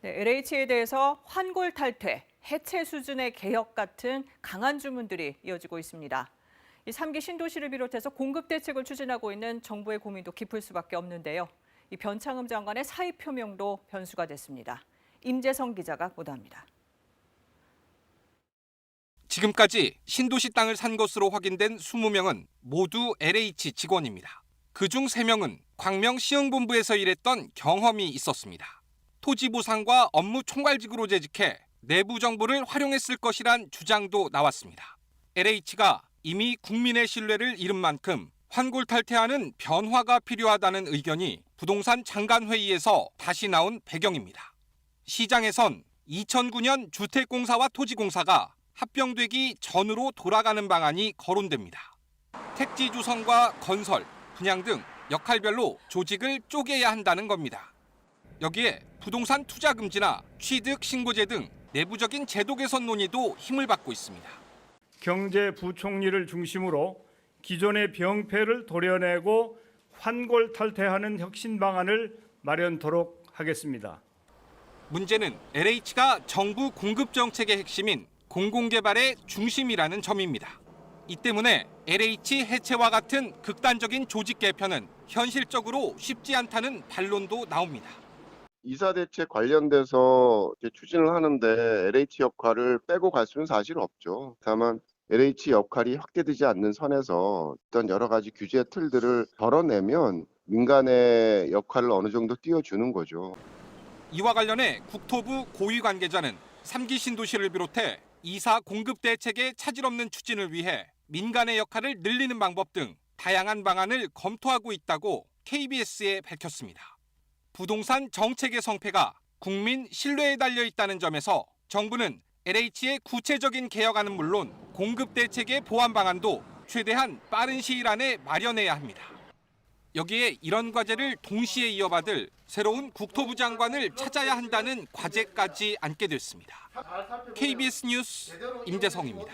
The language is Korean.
네, LH에 대해서 환골 탈퇴, 해체 수준의 개혁 같은 강한 주문들이 이어지고 있습니다. 이 3기 신도시를 비롯해서 공급 대책을 추진하고 있는 정부의 고민도 깊을 수밖에 없는데요. 이 변창흠 장관의 사의 표명도 변수가 됐습니다. 임재성 기자가 보도합니다. 지금까지 신도시 땅을 산 것으로 확인된 20명은 모두 LH 직원입니다. 그중 3명은 광명시흥본부에서 일했던 경험이 있었습니다. 토지 보상과 업무 총괄직으로 재직해 내부 정보를 활용했을 것이란 주장도 나왔습니다. LH가 이미 국민의 신뢰를 잃은 만큼 환골 탈퇴하는 변화가 필요하다는 의견이 부동산 장관회의에서 다시 나온 배경입니다. 시장에선 2009년 주택공사와 토지공사가 합병되기 전으로 돌아가는 방안이 거론됩니다. 택지 조성과 건설, 분양 등 역할별로 조직을 쪼개야 한다는 겁니다. 여기에 부동산 투자 금지나 취득 신고제 등 내부적인 제도 개선 논의도 힘을 받고 있습니다. 경제부총리를 중심으로 기존의 병폐를 도려내고 환골 탈퇴하는 혁신 방안을 마련토록 하겠습니다. 문제는 LH가 정부 공급 정책의 핵심인 공공개발의 중심이라는 점입니다. 이 때문에 LH 해체와 같은 극단적인 조직 개편은 현실적으로 쉽지 않다는 반론도 나옵니다. 이사대책 관련돼서 추진을 하는데 LH 역할을 빼고 갈 수는 사실 없죠. 다만 LH 역할이 확대되지 않는 선에서 어떤 여러 가지 규제 틀들을 덜어내면 민간의 역할을 어느 정도 띄워주는 거죠. 이와 관련해 국토부 고위 관계자는 3기 신도시를 비롯해 이사 공급 대책의 차질 없는 추진을 위해 민간의 역할을 늘리는 방법 등 다양한 방안을 검토하고 있다고 KBS에 밝혔습니다. 부동산 정책의 성패가 국민 신뢰에 달려 있다는 점에서 정부는 LH의 구체적인 개혁안은 물론 공급 대책의 보완 방안도 최대한 빠른 시일 안에 마련해야 합니다. 여기에 이런 과제를 동시에 이어받을 새로운 국토부 장관을 찾아야 한다는 과제까지 안게 됐습니다. KBS 뉴스 임재성입니다.